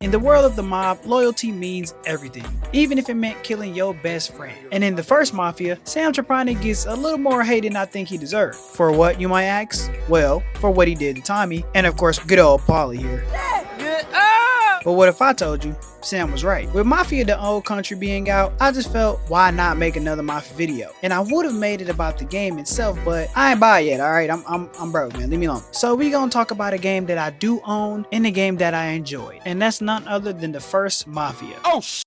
In the world of the mob, loyalty means everything, even if it meant killing your best friend. And in the first Mafia, Sam Trapani gets a little more hate than I think he deserved. For what, you might ask? Well, for what he did to Tommy, and of course good old Paulie here. But what if I told you Sam was right? With Mafia the Old Country being out, I just felt, why not make another Mafia video? And I would have made it about the game itself, but I ain't buy it yet, alright? I'm broke, man, leave me alone. So we gonna talk about a game that I do own and a game that I enjoy. And that's none other than the first Mafia. Oh shit!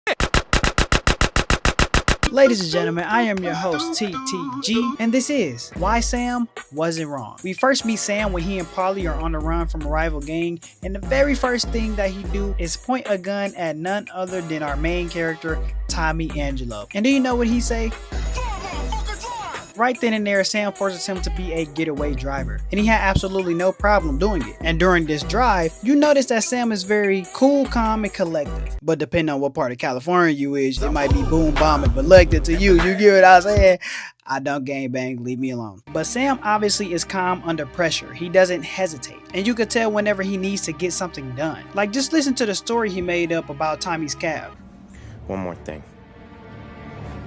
Ladies and gentlemen, I am your host TTG, and this is Why Sam Wasn't Wrong. We first meet Sam when he and Paulie are on the run from a rival gang, and the very first thing that he do is point a gun at none other than our main character, Tommy Angelo. And do you know what he say? Right then and there, Sam forces him to be a getaway driver, and he had absolutely no problem doing it. And during this drive, you notice that Sam is very cool, calm, and collective. But depending on what part of California you is, it might be boom, bomb, and collected to you. You get what I'm saying? I don't gangbang, leave me alone. But Sam obviously is calm under pressure. He doesn't hesitate. And you can tell whenever he needs to get something done. Like, just listen to the story he made up about Tommy's cab. One more thing.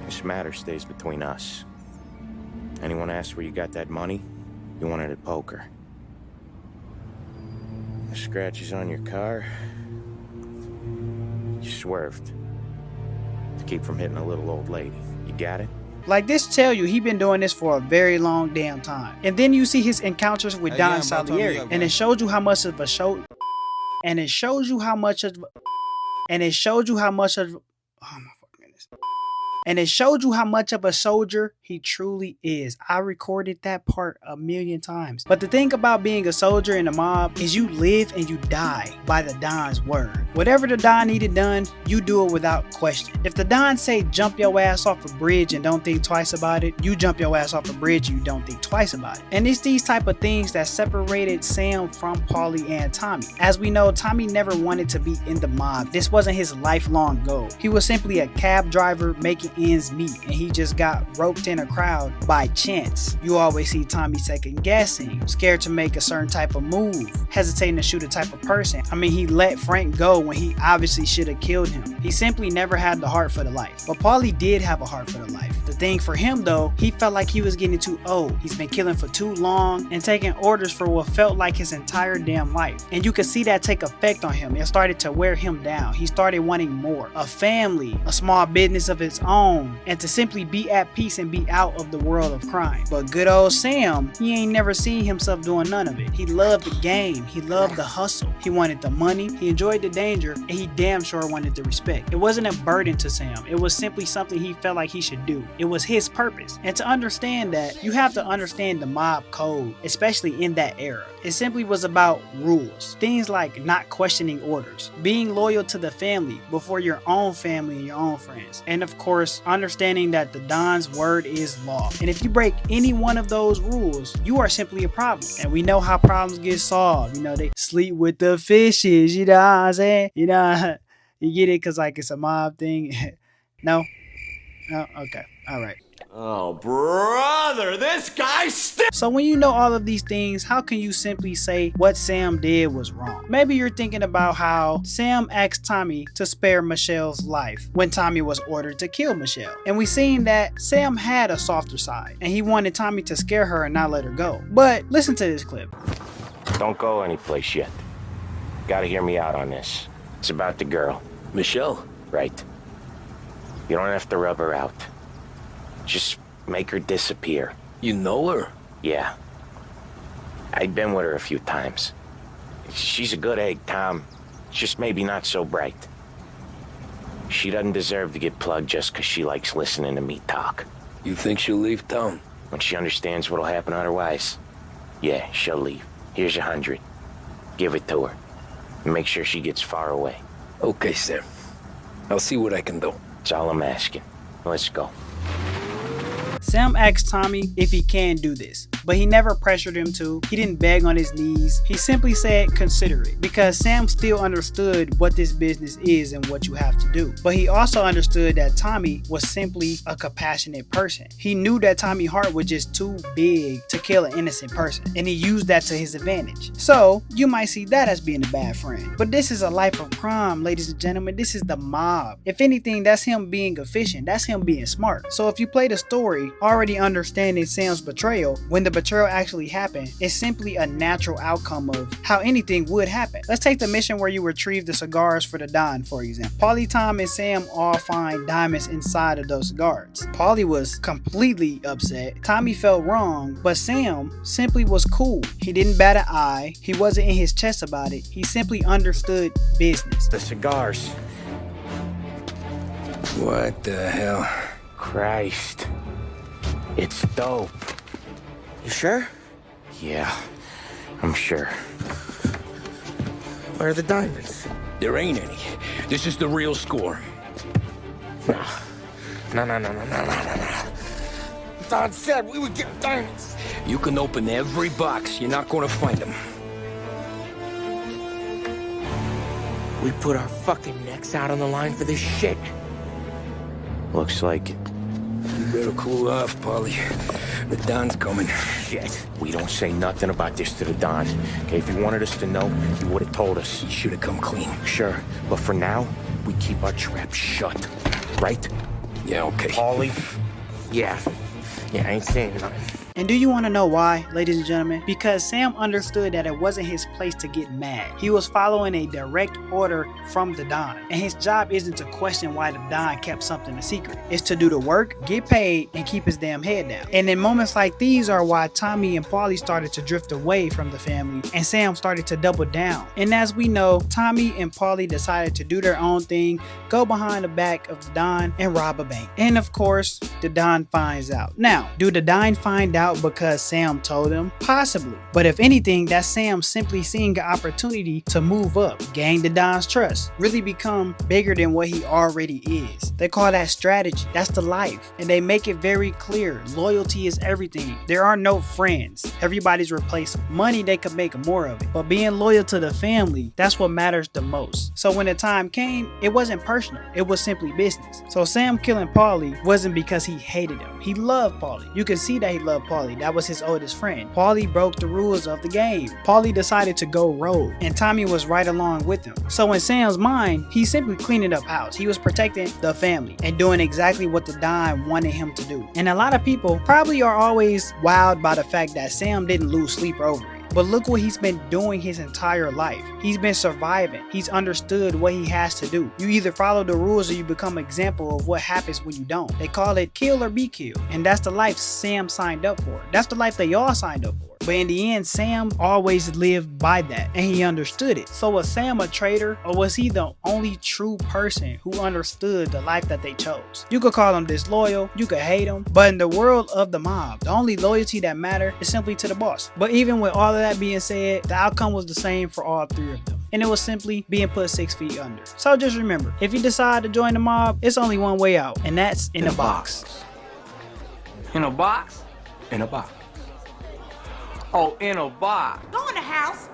This matter stays between us. Anyone asks where you got that money, you won it at poker. The scratches on your car, you swerved to keep from hitting a little old lady. You got it? Like, this tell you he been doing this for a very long damn time. And then you see his encounters with Don Salieri, and it shows you how much of a show, and it shows you how much of, and it showed you how much of, oh my fucking goodness. And it showed you how much of a soldier he truly is. I recorded that part a million times. But the thing about being a soldier in the mob is you live and you die by the Don's word. Whatever the Don needed done, you do it without question. If the Don say jump your ass off a bridge and don't think twice about it, you jump your ass off a bridge and you don't think twice about it. And it's these type of things that separated Sam from Paulie and Tommy. As we know, Tommy never wanted to be in the mob. This wasn't his lifelong goal. He was simply a cab driver making ends meet, and he just got roped in a crowd by chance. You always see Tommy second guessing, scared to make a certain type of move, hesitating to shoot a type of person. I mean, he let Frank go when he obviously should have killed him. He simply never had the heart for the life. But Paulie did have a heart for the life. The thing for him though, he felt like he was getting too old. He's been killing for too long and taking orders for what felt like his entire damn life. And you could see that take effect on him. It started to wear him down. He started wanting more. A family, a small business of his own, and to simply be at peace and be out of the world of crime. But good old Sam, he ain't never seen himself doing none of it. He loved the game. He loved the hustle. He wanted the money. He enjoyed the danger, and he damn sure wanted the respect. It wasn't a burden to Sam. It was simply something he felt like he should do. It was his purpose. And to understand that, you have to understand the mob code, especially in that era. It simply was about rules. Things like not questioning orders, being loyal to the family before your own family and your own friends. And of course, understanding that the Don's word is law. And if you break any one of those rules, you are simply a problem. And we know how problems get solved. You know, they sleep with the fishes, you know what I'm saying? You know, you get it because like it's a mob thing. No? No? Okay. All right. Oh, brother, this guy stinks! So when you know all of these things, how can you simply say what Sam did was wrong? Maybe you're thinking about how Sam asked Tommy to spare Michelle's life when Tommy was ordered to kill Michelle. And we seen that Sam had a softer side, and he wanted Tommy to scare her and not let her go. But listen to this clip. Don't go anyplace yet. Gotta hear me out on this. It's about the girl. Michelle? Right. You don't have to rub her out. Just make her disappear. You know her? Yeah. I've been with her a few times. She's a good egg, Tom. Just maybe not so bright. She doesn't deserve to get plugged just because she likes listening to me talk. You think she'll leave town? When she understands what'll happen otherwise, yeah, she'll leave. Here's 100. Give it to her. And make sure she gets far away. Okay, Sam. I'll see what I can do. That's all I'm asking. Let's go. Sam asks Tommy if he can do this, but he never pressured him to. He didn't beg on his knees. He simply said consider it, because Sam still understood what this business is and what you have to do. But he also understood that Tommy was simply a compassionate person. He knew that Tommy Hart was just too big to kill an innocent person, and he used that to his advantage. So you might see that as being a bad friend. But this is a life of crime, ladies and gentlemen. This is the mob. If anything, that's him being efficient. That's him being smart. So if you play the story already understanding Sam's betrayal, when the betrayal actually happened, it's simply a natural outcome of how anything would happen. Let's take the mission where you retrieve the cigars for the Don, for example. Paulie, Tom, and Sam all find diamonds inside of those cigars. Paulie was completely upset. Tommy felt wrong, but Sam simply was cool. He didn't bat an eye. He wasn't in his chest about it. He simply understood business. The cigars. What the hell? Christ. It's dope. You sure? Yeah, I'm sure. Where are the diamonds? There ain't any. This is the real score. No. No. Don said we would get diamonds. You can open every box. You're not gonna find them. We put our fucking necks out on the line for this shit. Looks like it. You better cool off, Paulie. The Don's coming. Shit. We don't say nothing about this to the Don. Okay, if you wanted us to know, you would have told us. You should have come clean. Sure, but for now, we keep our trap shut. Right? Yeah, okay. Paulie? Yeah, I ain't saying nothing. And do you want to know why, ladies and gentlemen? Because Sam understood that it wasn't his place to get mad. He was following a direct order from the Don. And his job isn't to question why the Don kept something a secret. It's to do the work, get paid, and keep his damn head down. And in moments like these are why Tommy and Paulie started to drift away from the family, and Sam started to double down. And as we know, Tommy and Paulie decided to do their own thing, go behind the back of the Don and rob a bank. And of course, the Don finds out. Now, do the Don find out because Sam told him? Possibly. But if anything, that's Sam simply seeing an opportunity to move up, gain the Don's trust, really become bigger than what he already is. They call that strategy. That's the life. And they make it very clear. Loyalty is everything. There are no friends. Everybody's replaceable. Money, they could make more of it. But being loyal to the family, that's what matters the most. So when the time came, it wasn't personal. It was simply business. So Sam killing Paulie wasn't because he hated him. He loved Paulie. You can see that he loved Paulie. That was his oldest friend. Paulie broke the rules of the game. Paulie decided to go rogue, and Tommy was right along with him. So in Sam's mind, he's simply cleaning up house. He was protecting the family and doing exactly what the Don wanted him to do. And a lot of people probably are always wowed by the fact that Sam didn't lose sleep over it. But look what he's been doing his entire life. He's been surviving. He's understood what he has to do. You either follow the rules or you become an example of what happens when you don't. They call it kill or be killed. And that's the life Sam signed up for. That's the life they all signed up for. But in the end, Sam always lived by that, and he understood it. So was Sam a traitor, or was he the only true person who understood the life that they chose? You could call him disloyal, you could hate him, but in the world of the mob, the only loyalty that matters is simply to the boss. But even with all of that being said, the outcome was the same for all three of them. And it was simply being put 6 feet under. So just remember, if you decide to join the mob, it's only one way out, and that's in a box. In a box? In a box. Oh, in a box. Go in the house.